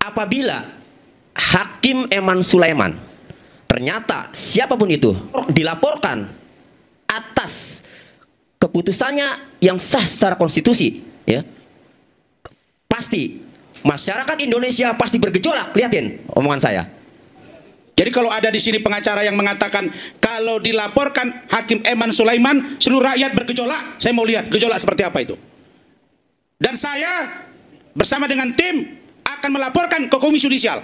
apabila Hakim Eman Sulaiman ternyata siapapun itu dilaporkan atas keputusannya yang sah secara konstitusi, ya, pasti masyarakat Indonesia pasti bergejolak. Lihatin omongan saya. Jadi kalau ada di sini pengacara yang mengatakan kalau dilaporkan Hakim Eman Sulaiman seluruh rakyat bergejolak, saya mau lihat gejolak seperti apa itu. Dan saya bersama dengan tim akan melaporkan ke Komisi Yudisial.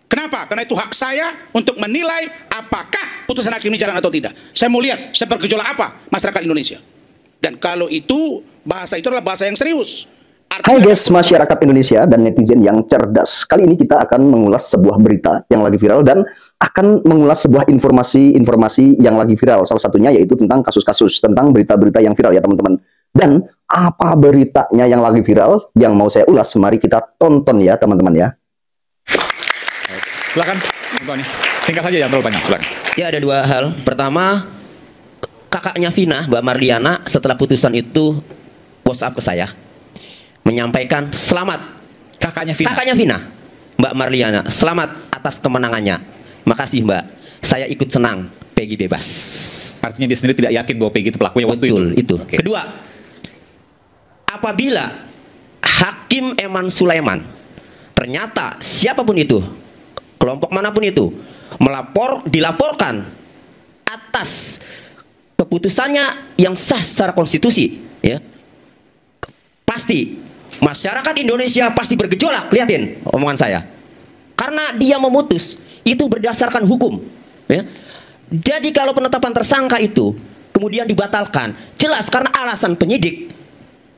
Kenapa? Karena itu hak saya untuk menilai apakah putusan hakim ini jalan atau tidak. Saya mau lihat sebergejolak apa masyarakat Indonesia. Dan kalau itu bahasa itu adalah bahasa yang serius. Hai guys, masyarakat Indonesia dan netizen yang cerdas. Kali ini kita akan mengulas sebuah berita yang lagi viral dan akan mengulas sebuah informasi yang lagi viral. Salah satunya yaitu tentang kasus-kasus, tentang berita-berita yang viral ya teman-teman. Dan apa beritanya yang lagi viral yang mau saya ulas? Mari kita tonton ya teman-teman ya. Silakan, Tony. Singkat saja, jangan terlalu banyak. Silakan. Ya, ada dua hal. Pertama, kakaknya Vina, Mbak Marliana, setelah putusan itu WhatsApp ke saya, menyampaikan selamat. Kakaknya Vina. Kakaknya Vina, Mbak Marliana, selamat atas kemenangannya. Makasih Mbak, saya ikut senang. Peggy bebas. Artinya dia sendiri tidak yakin bahwa Peggy itu pelakunya waktu Betul, itu. itu. Okay. Kedua, apabila Hakim Eman Sulaiman ternyata siapapun itu, kelompok manapun itu, dilaporkan atas keputusannya yang sah secara konstitusi, ya, pasti masyarakat Indonesia pasti bergejolak. Lihatin omongan saya. Karena dia memutus itu berdasarkan hukum, ya. Jadi kalau penetapan tersangka itu kemudian dibatalkan, jelas karena alasan penyidik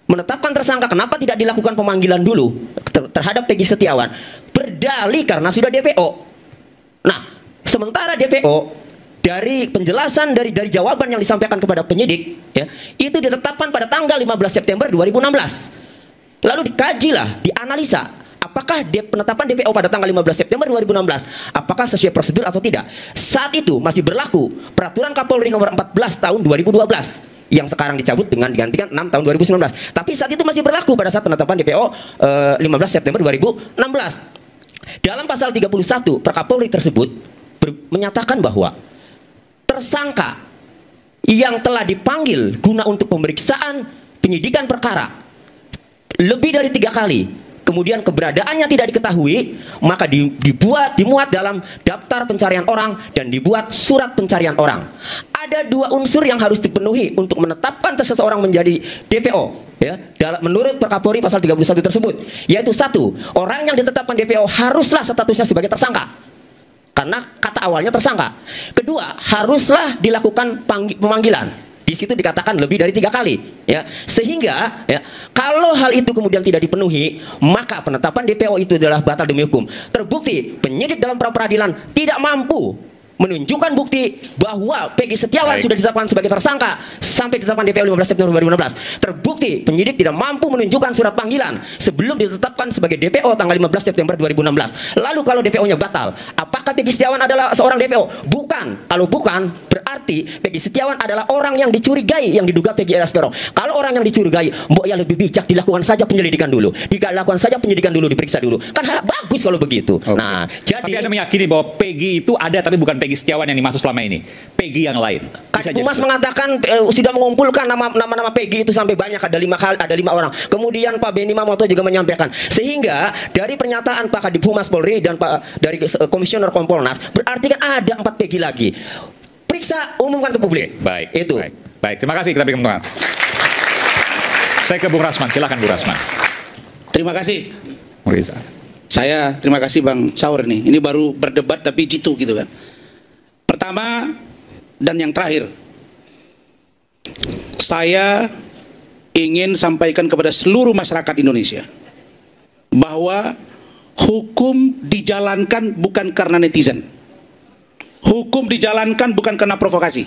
menetapkan tersangka, kenapa tidak dilakukan pemanggilan dulu terhadap Peggy Setiawan? Berdalih karena sudah DPO. Nah, sementara DPO dari penjelasan dari jawaban yang disampaikan kepada penyidik, ya, itu ditetapkan pada tanggal 15 September 2016. Lalu dikajilah, dianalisa apakah penetapan DPO pada tanggal 15 September 2016 apakah sesuai prosedur atau tidak. Saat itu masih berlaku peraturan Kapolri nomor 14 tahun 2012 yang sekarang dicabut dengan digantikan 6 tahun 2019. Tapi saat itu masih berlaku pada saat penetapan DPO 15 September 2016. Dalam pasal 31 Perkapolri tersebut menyatakan bahwa tersangka yang telah dipanggil guna untuk pemeriksaan penyidikan perkara lebih dari 3 kali, kemudian keberadaannya tidak diketahui, maka dimuat dalam daftar pencarian orang dan dibuat surat pencarian orang. Ada 2 unsur yang harus dipenuhi untuk menetapkan seseorang menjadi DPO, ya, menurut Perkapolri pasal 31 tersebut, yaitu 1, orang yang ditetapkan DPO haruslah statusnya sebagai tersangka karena kata awalnya tersangka. Kedua, haruslah dilakukan pemanggilan. Di situ dikatakan lebih dari 3 kali, ya. Sehingga, ya, kalau hal itu kemudian tidak dipenuhi, maka penetapan DPO itu adalah batal demi hukum. Terbukti penyidik dalam pra peradilan tidak mampu menunjukkan bukti bahwa Peggy Setiawan sudah ditetapkan sebagai tersangka sampai ditetapkan DPO 15 September 2016. Terbukti penyidik tidak mampu menunjukkan surat panggilan sebelum ditetapkan sebagai DPO tanggal 15 September 2016. Lalu kalau DPO-nya batal, apakah Peggy Setiawan adalah seorang DPO? Bukan. Kalau bukan, berarti Peggy Setiawan adalah orang yang dicurigai, yang diduga Peggy Alias Peron. Kalau orang yang dicurigai, mbok ya lebih bijak dilakukan saja penyelidikan dulu. Dilakukan saja penyidikan dulu, diperiksa dulu. Kan bagus kalau begitu. Okay. Nah, jadi tapi Anda meyakini bahwa Peggy itu ada tapi bukan Peggy Setiawan yang dimaksud selama ini, Peggy yang lain. Humas mengatakan sudah mengumpulkan nama-nama Peggy itu sampai banyak, ada 5 orang. Kemudian Pak Benny Mamoto juga menyampaikan. Sehingga dari pernyataan Pak Kadif Humas Polri dan Pak dari Komisioner Kompolnas, berarti kan ada 4 Peggy lagi. Periksa, umumkan ke publik. Baik. Itu. Baik. Terima kasih, kita berikan tangan. Saya ke Bung Rasman, silakan Bung Rasman. Terima kasih. Riza. Saya terima kasih Bang Saur nih. Ini baru berdebat tapi jitu gitu kan. Pertama dan yang terakhir, saya ingin sampaikan kepada seluruh masyarakat Indonesia bahwa hukum dijalankan bukan karena netizen. Hukum dijalankan bukan karena provokasi.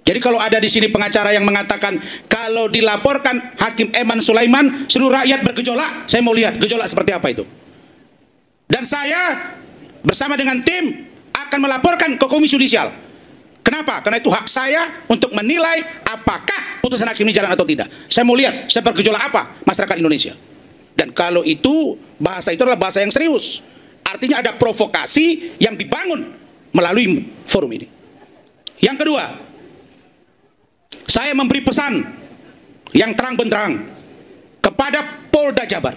Jadi kalau ada di sini pengacara yang mengatakan kalau dilaporkan Hakim Eman Sulaiman seluruh rakyat bergejolak, saya mau lihat gejolak seperti apa itu. Dan saya bersama dengan tim akan melaporkan ke Komisi Yudisial. Kenapa? Karena itu hak saya untuk menilai apakah putusan hakim ini jalan atau tidak. Saya mau lihat sebergejolak apa masyarakat Indonesia. Dan kalau itu, bahasa itu adalah bahasa yang serius. Artinya ada provokasi yang dibangun melalui forum ini. Yang kedua, saya memberi pesan yang terang benderang kepada Polda Jabar.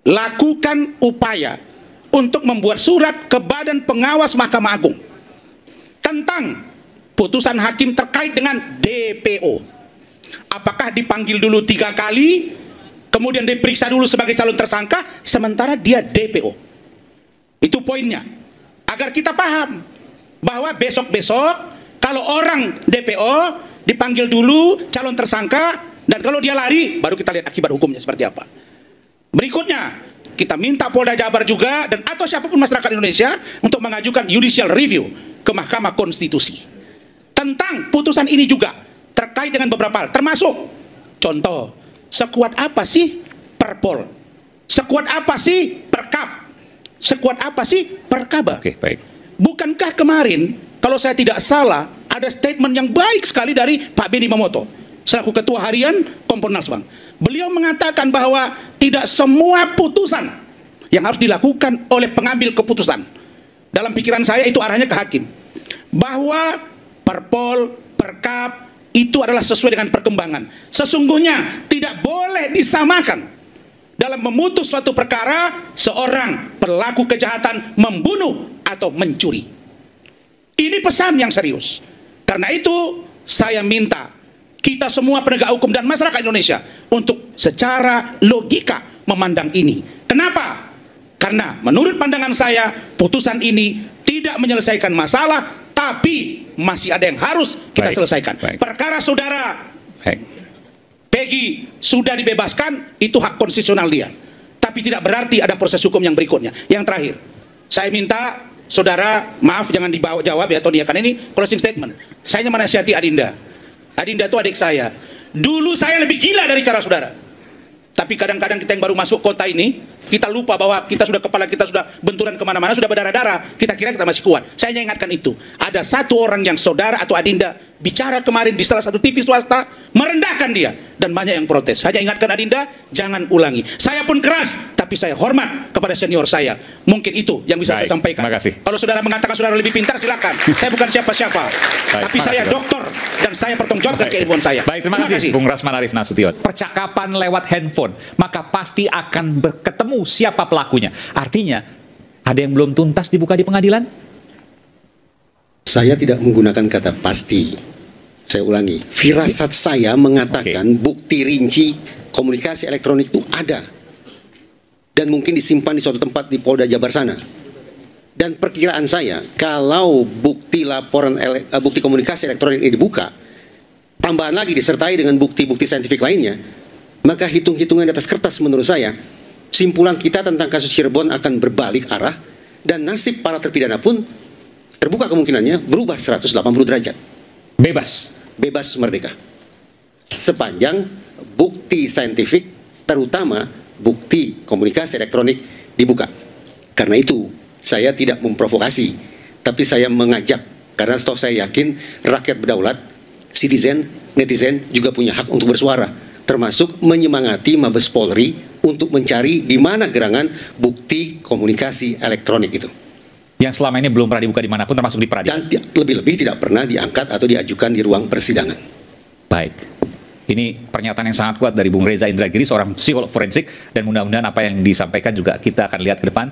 Lakukan upaya untuk membuat surat ke Badan Pengawas Mahkamah Agung tentang putusan hakim terkait dengan DPO. Apakah dipanggil dulu 3 kali, kemudian diperiksa dulu sebagai calon tersangka, sementara dia DPO. Itu poinnya. Agar kita paham bahwa besok-besok kalau orang DPO dipanggil dulu calon tersangka, dan kalau dia lari, baru kita lihat akibat hukumnya seperti apa. Berikutnya, kita minta Polda Jabar juga, dan atau siapapun masyarakat Indonesia, untuk mengajukan judicial review ke Mahkamah Konstitusi tentang putusan ini juga, terkait dengan beberapa hal, termasuk contoh, sekuat apa sih Perpol, sekuat apa sih Perkap, sekuat apa sih Perkaba. Oke, baik. Bukankah kemarin, kalau saya tidak salah, ada statement yang baik sekali dari Pak Benny Mamoto selaku Ketua Harian Kompolnas, Bang. Beliau mengatakan bahwa tidak semua putusan yang harus dilakukan oleh pengambil keputusan. Dalam pikiran saya itu arahnya ke hakim. Bahwa Perpol, Perkap itu adalah sesuai dengan perkembangan. Sesungguhnya tidak boleh disamakan dalam memutus suatu perkara seorang pelaku kejahatan membunuh atau mencuri. Ini pesan yang serius. Karena itu saya minta kita semua penegak hukum dan masyarakat Indonesia untuk secara logika memandang ini. Kenapa? Karena menurut pandangan saya putusan ini tidak menyelesaikan masalah, tapi masih ada yang harus kita selesaikan. Perkara saudara Peggy sudah dibebaskan, itu hak konstitusional dia. Tapi tidak berarti ada proses hukum yang berikutnya. Yang terakhir, saya minta saudara, maaf jangan dibawa jawab ya, atau dia, karena ini closing statement. Saya menasihati Adinda. Adinda itu adik saya. Dulu saya lebih gila dari cara saudara. Tapi kadang-kadang kita yang baru masuk kota ini, kita lupa bahwa kita sudah, kepala kita sudah benturan kemana-mana, sudah berdarah-darah. Kita kira kita masih kuat. Saya ingatkan itu. Ada satu orang yang saudara atau Adinda bicara kemarin di salah satu TV swasta, merendahkan dia. Dan banyak yang protes. Saya ingatkan Adinda, jangan ulangi. Saya pun keras, tapi saya hormat kepada senior saya. Mungkin itu yang bisa saya sampaikan. Kalau saudara mengatakan saudara lebih pintar, silakan. Saya bukan siapa-siapa. Tapi saya dokter, dan saya pertanggungjawabkan keilmuan saya. Baik, terima kasih Bung Rasman Arif Nasution. Percakapan lewat handphone, maka pasti akan ketemu siapa pelakunya. Artinya, ada yang belum tuntas dibuka di pengadilan? Saya tidak menggunakan kata pasti. Saya ulangi, firasat saya mengatakan bukti rinci komunikasi elektronik itu ada. Dan mungkin disimpan di suatu tempat di Polda Jabar sana. Dan perkiraan saya, kalau bukti laporan bukti komunikasi elektronik ini dibuka, tambahan lagi disertai dengan bukti-bukti saintifik lainnya, maka hitung-hitungan di atas kertas menurut saya, simpulan kita tentang kasus Cirebon akan berbalik arah, dan nasib para terpidana pun terbuka kemungkinannya berubah 180 derajat. Bebas merdeka. Sepanjang bukti saintifik, terutama bukti komunikasi elektronik dibuka. Karena itu, saya tidak memprovokasi, tapi saya mengajak, karena setahu saya yakin rakyat berdaulat, citizen, netizen juga punya hak untuk bersuara, termasuk menyemangati Mabes Polri untuk mencari di mana gerangan bukti komunikasi elektronik itu. Yang selama ini belum pernah dibuka dimanapun, termasuk di peradilan. Dan lebih-lebih tidak pernah diangkat atau diajukan di ruang persidangan. Baik. Ini pernyataan yang sangat kuat dari Bung Reza Indragiri, seorang psikolog forensik, dan mudah-mudahan apa yang disampaikan juga kita akan lihat ke depan.